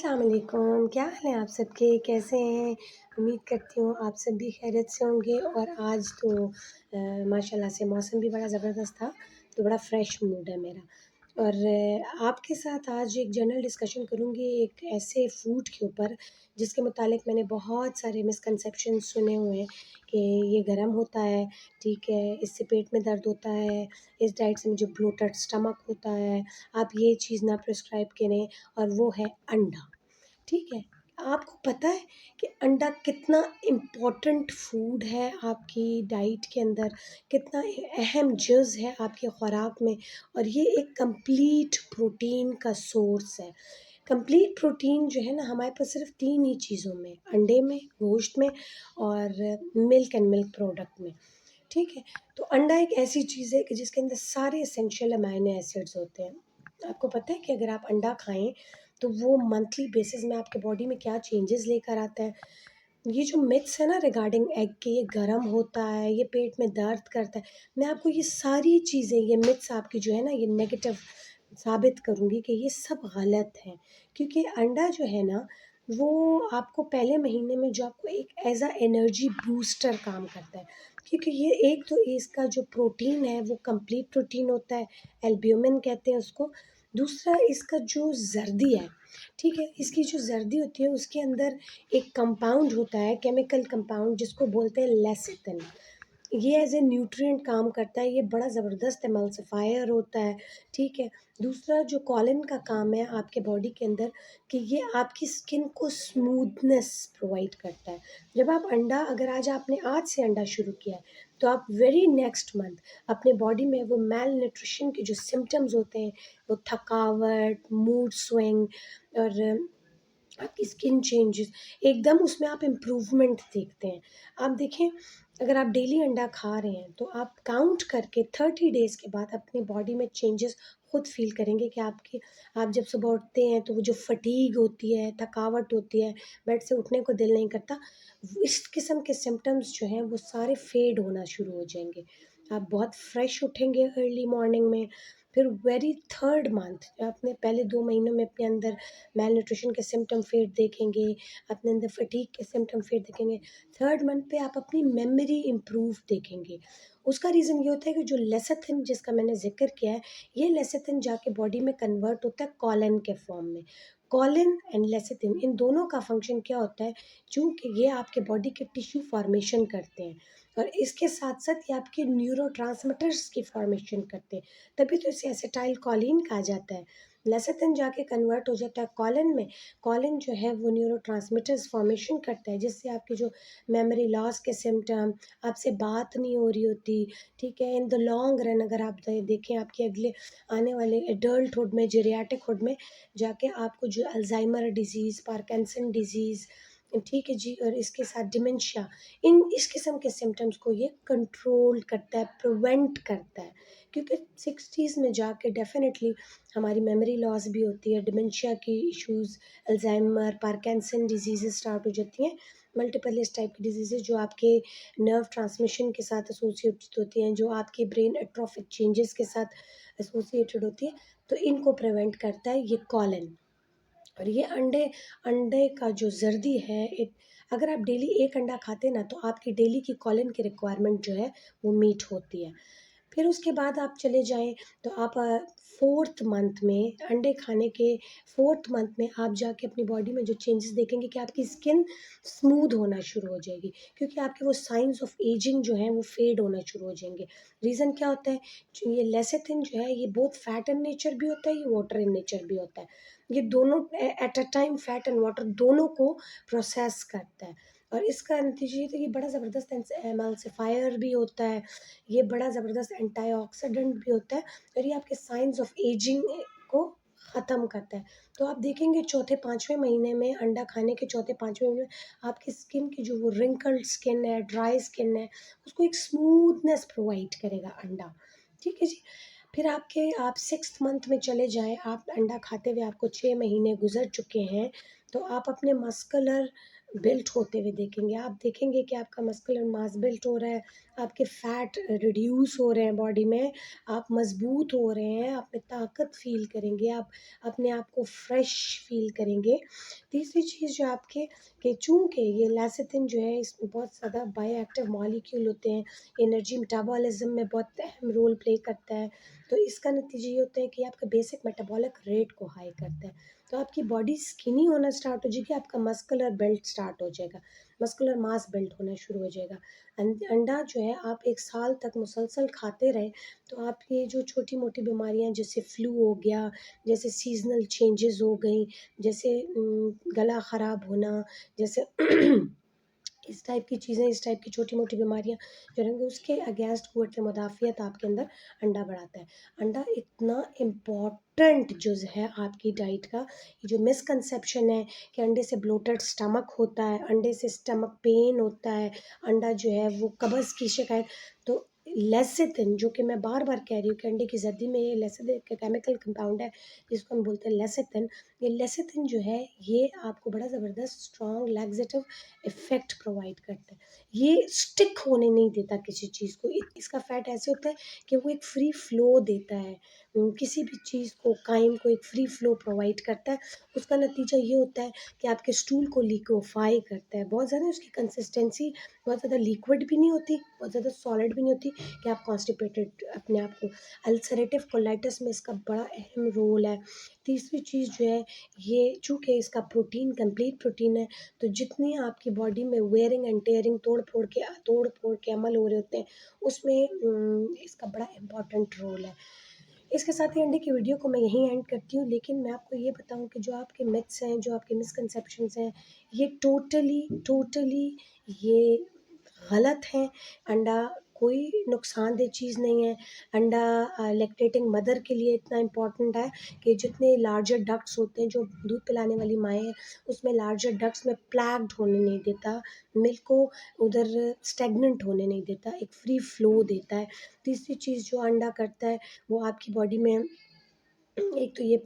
अस्सलाम वालेकुम, क्या हाल है आप सबके? कैसे हैं? उम्मीद करती हूँ आप सब भी खैरियत से होंगे और आज तो माशाल्लाह से मौसम भी बड़ा ज़बरदस्त था, तो बड़ा फ्रेश मूड है मेरा। और आपके साथ आज एक जनरल डिस्कशन करूँगी एक ऐसे फूड के ऊपर जिसके मुतालिक मैंने बहुत सारे मिसकंसेप्शंस सुने हुए हैं कि ये गरम होता है, ठीक है, इससे पेट में दर्द होता है, इस डाइट से मुझे ब्लोटेड स्टमक होता है, आप ये चीज़ ना प्रिस्क्राइब करें और वो है अंडा, ठीक है। आपको पता है कि अंडा कितना इम्पोर्टेंट फूड है आपकी डाइट के अंदर, कितना अहम जुज़ है आपकी खुराक में और ये एक कंप्लीट प्रोटीन का सोर्स है। कंप्लीट प्रोटीन जो है ना हमारे पास सिर्फ़ 3 ही चीज़ों में, अंडे में, गोश्त में और मिल्क एंड मिल्क प्रोडक्ट में, ठीक है। तो अंडा एक ऐसी चीज़ है कि जिसके अंदर सारे एसेंशियल अमाइनो एसिड्स होते हैं। आपको पता है कि अगर आप अंडा खाएँ तो वो मंथली बेसिस में आपके बॉडी में क्या चेंजेस लेकर आता है। ये जो मिथ्स है ना रिगार्डिंग एग के ये गरम होता है, ये पेट में दर्द करता है, मैं आपको ये सारी चीज़ें ये मिथ्स आपकी जो है ना ये नेगेटिव साबित करूँगी कि ये सब गलत है। क्योंकि अंडा जो है ना वो आपको पहले महीने में जो आपको एक एज़ अ एनर्जी बूस्टर काम करता है। क्योंकि ये एक तो इसका जो प्रोटीन है वो कंप्लीट प्रोटीन होता है, एल्ब्यूमिन कहते हैं उसको। दूसरा इसका जो ज़र्दी है, ठीक है, इसकी जो ज़र्दी होती है उसके अंदर एक कंपाउंड होता है, केमिकल कंपाउंड जिसको बोलते हैं लेसिथिन। ये एज़ ए न्यूट्रिएंट काम करता है, ये बड़ा ज़बरदस्त एमल्सिफ़ायर होता है, ठीक है। दूसरा जो कॉलिन का काम है आपके बॉडी के अंदर कि ये आपकी स्किन को स्मूथनेस प्रोवाइड करता है। जब आप अंडा अगर आज से अंडा शुरू किया है, तो आप वेरी नेक्स्ट मंथ अपने बॉडी में वो मैल न्यूट्रिशन के जो सिम्पटम्स होते हैं, वो थकावट, मूड स्विंग और आपकी स्किन चेंजेस एकदम उसमें आप इम्प्रूवमेंट देखते हैं। आप देखें अगर आप डेली अंडा खा रहे हैं तो आप काउंट करके 30 डेज़ के बाद अपनी बॉडी में चेंजेस खुद फ़ील करेंगे कि आप जब सुबह उठते हैं तो वो जो फटीग होती है, थकावट होती है, बेड से उठने को दिल नहीं करता, इस किस्म के सिम्पटम्स जो हैं वो सारे फ़ेड होना शुरू हो जाएँगे। आप बहुत फ्रेश उठेंगे अर्ली मॉर्निंग में, फिर वेरी थर्ड मंथ आपने पहले 2 महीनों में अपने अंदर मेल न्यूट्रिशन के सिम्पटम फेड देखेंगे, अपने अंदर फटीग के सिम्पटम फेड देखेंगे। थर्ड मंथ पे आप अपनी मेमोरी इम्प्रूव देखेंगे। उसका रीज़न ये होता है कि जो लेसेथिन जिसका मैंने ज़िक्र किया है, ये लेसेथिन जाके बॉडी में कन्वर्ट होता है कॉलिन के फॉर्म में। कॉलिन एंड लेसेथिन इन दोनों का फ़ंक्शन क्या होता है, चूँकि ये आपके बॉडी के टिश्यू फॉर्मेशन करते हैं और इसके साथ-साथ ये आपके न्यूरोट्रांसमिटर्स की फॉर्मेशन करते हैं, तभी तो इसे एसिटाइल कोलिन कहा जाता है। लेसेथिन जाके कन्वर्ट हो जाता है कॉलिन में, कॉलिन जो है वो न्यूरोट्रांसमिटर्स फॉर्मेशन करता है जिससे आपकी जो मेमोरी लॉस के सिम्पटम, आपसे बात नहीं हो रही होती, ठीक है, इन द लॉन्ग रन अगर आप देखें आपके अगले आने वाले एडल्टहुड में, जेरियाटिकहुड में जाके आपको जो अल्ज़ाइमर डिज़ीज़, पार्किंसन डिज़ीज़, ठीक है जी, और इसके साथ डिमेंशिया, इस किस्म के सिम्पटम्स को ये कंट्रोल करता है, प्रिवेंट करता है। क्योंकि 60s में जाके डेफ़िनेटली हमारी मेमोरी लॉस भी होती है, डिमेंशिया की issues, Alzheimer, Parkinson diseases start हो जाती हैं, मल्टीपल इस टाइप की डिज़ीज़ेज़ जो आपके नर्व ट्रांसमिशन के साथ एसोसिएटेड होती हैं, जो आपके ब्रेन एट्रोफिक चेंजेस के साथ एसोसिएटेड होती है, तो इनको प्रिवेंट करता है ये कॉलिन। और ये अंडे का जो ज़र्दी है अगर आप डेली 1 अंडा खाते हैं ना, तो आपकी डेली की कॉलिन की रिक्वायरमेंट जो है, वो मीट होती है। फिर उसके बाद आप चले जाएँ तो आप 4th मंथ में अंडे खाने के 4th मंथ में आप जाके अपनी बॉडी में जो चेंजेस देखेंगे कि आपकी स्किन स्मूथ होना शुरू हो जाएगी, क्योंकि आपके वो साइन्स ऑफ एजिंग जो हैं वो फेड होना शुरू हो जाएँगे। रीज़न क्या होता है? जो ये लेसिथिन जो है ये बोथ फैट इन नेचर भी होता है, ये वाटर इन नेचर भी होता है। ये दोनों at a time fat and water दोनों को प्रोसेस करता है और इसका नतीजा ये था कि बड़ा ज़बरदस्त एमल्सिफायर भी होता है, ये बड़ा ज़बरदस्त एंटीऑक्सीडेंट भी होता है और ये आपके साइंस ऑफ एजिंग को ख़त्म करता है। तो आप देखेंगे चौथे 5वें महीने में अंडा खाने के चौथे 5वें महीने में आपकी स्किन की जो वो रिंकल्ड स्किन है, ड्राई स्किन है, उसको एक स्मूथनेस प्रोवाइड करेगा अंडा। ठीक है जी? फिर आप 6th मंथ में चले जाएँ, आप अंडा खाते हुए आपको 6 महीने गुज़र चुके हैं, तो आप अपने मस्कुलर बिल्ट होते हुए देखेंगे। आप देखेंगे कि आपका मस्कुलर मास बिल्ट हो रहा है, आपके फैट रिड्यूस हो रहे हैं बॉडी में, आप मज़बूत हो रहे हैं, आप में ताकत फ़ील करेंगे, आप अपने आप को फ्रेश फ़ील करेंगे। तीसरी चीज़ जो आपके कि चूँकि ये लेसिथिन जो है इसमें बहुत ज़्यादा बायोएक्टिव मॉलिक्यूल होते हैं, एनर्जी मेटाबॉलिज़्म में बहुत अहम रोल प्ले करता है, तो इसका नतीजा ये होता है कि आपका बेसिक मेटाबॉलिक रेट को हाई करता है। तो आपकी बॉडी स्किनी होना स्टार्ट हो जाएगी, आपका मस्कुलर बिल्ड स्टार्ट हो जाएगा, मस्कुलर मास बिल्ड होना शुरू हो जाएगा। अंडा जो है आप 1 साल तक मुसलसल खाते रहे, तो आपकी जो छोटी-मोटी बीमारियाँ जैसे फ्लू हो गया, जैसे सीज़नल चेंजेज़ हो गई, जैसे गला ख़राब होना, जैसे इस टाइप की चीज़ें, इस टाइप की छोटी-मोटी बीमारियाँ जो रहेंगी उसके अगेंस्ट क़ुव्वत मुदाफ़ियत आपके अंदर अंडा बढ़ाता है। अंडा इतना इम्पोर्टेंट जुज़ है आपकी डाइट का, ये जो मिसकंसेप्शन है कि अंडे से ब्लोटेड स्टमक होता है, अंडे से स्टमक पेन होता है, अंडा जो है वो कब्ज़ की शिकायत, तो लेसिथिन जो कि मैं बार-बार कह रही हूँ कि अंडे की ज़द्दी में ये लेसिथिन का केमिकल कंपाउंड है, जिसको हम बोलते हैं लेसिथिन। ये लेसिथिन जो है ये आपको बड़ा ज़बरदस्त स्ट्रॉन्ग लैक्सेटिव इफ़ेक्ट प्रोवाइड करता है। ये स्टिक होने नहीं देता किसी चीज़ को। इसका फैट ऐसे होता है कि वो एक फ्री फ्लो देता है। किसी भी चीज़ को, काइम को एक फ्री फ्लो प्रोवाइड करता है। उसका नतीजा ये होता है कि आपके स्टूल को लिक्विफ़ाई करता है। बहुत ज़्यादा उसकी कंसिस्टेंसी बहुत ज़्यादा लिक्विड भी नहीं होती, बहुत ज़्यादा सॉलिड भी नहीं होती कि आप कॉन्स्टिपेटेड अपने आप को, अल्सरेटिव कोलाइटिस में इसका बड़ा अहम रोल है। तीसरी चीज़ जो है, ये चूँकि इसका प्रोटीन कंप्लीट प्रोटीन है, तो जितनी आपकी बॉडी में वेयरिंग एंड टेयरिंग तोड़-फोड़ के अमल हो रहे होते हैं, उसमें इसका बड़ा इम्पोर्टेंट रोल है। इसके साथ ही अंडे की वीडियो को मैं यहीं एंड करती हूँ, लेकिन मैं आपको ये बताऊँ कि जो आपके मिथ्स हैं, जो आपके मिसकंसेप्शंस हैं, ये टोटली ये गलत हैं। अंडा कोई नुकसानदेह चीज़ नहीं है। अंडा लैक्टेटिंग मदर के लिए इतना इम्पोर्टेंट है कि जितने लार्जर डक्ट्स होते हैं, जो दूध पिलाने वाली माएँ हैं, उसमें लार्जर डक्ट्स में प्लैग्ड होने नहीं देता, मिल्क को उधर स्टैग्नेंट होने नहीं देता, एक फ्री फ्लो देता है। तीसरी चीज़ जो अंडा करता है, वो आपकी बॉडी में एक तो ये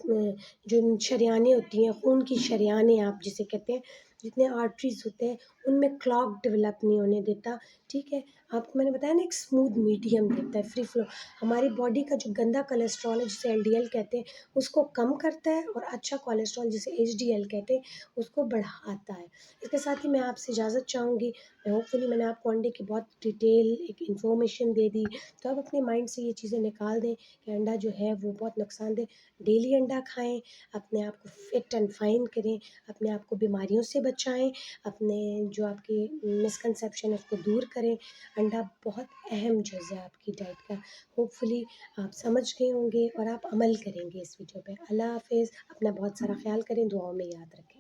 जो शरेयानें होती हैं, खून की शरेयानें आप जिसे कहते हैं, जितने आर्टरीज़ होते हैं, उनमें क्लॉग डेवलप नहीं होने देता, ठीक है? आपको मैंने बताया ना एक स्मूथ मीडियम देता है, फ्री फ्लो। हमारी बॉडी का जो गंदा कोलेस्ट्रॉल है, जिसे एलडीएल कहते हैं, उसको कम करता है और अच्छा कोलेस्ट्रॉल जिसे एचडीएल कहते हैं, उसको बढ़ाता है। इसके साथ ही मैं आपसे इजाज़त चाहूँगी। होपफुली मैंने आपको अंडे की बहुत डिटेल एक इन्फॉर्मेशन दे दी, तो आप अपने माइंड से ये चीज़ें निकाल दें कि अंडा जो है वो बहुत नुकसानदेह। डेली अंडा खाएँ, अपने आप को फिट एंड फाइन करें, अपने आप को बीमारियों से बचाएँ, अपने जो आपकी मिसकंसेप्शन है उसको दूर करें। अंडा बहुत अहम जुज़ है आपकी डाइट का। होपफुली आप समझ गए होंगे और आप अमल करेंगे इस वीडियो पे। अल्लाह हाफ़िज़। अपना बहुत सारा ख़्याल करें, दुआओं में याद रखें।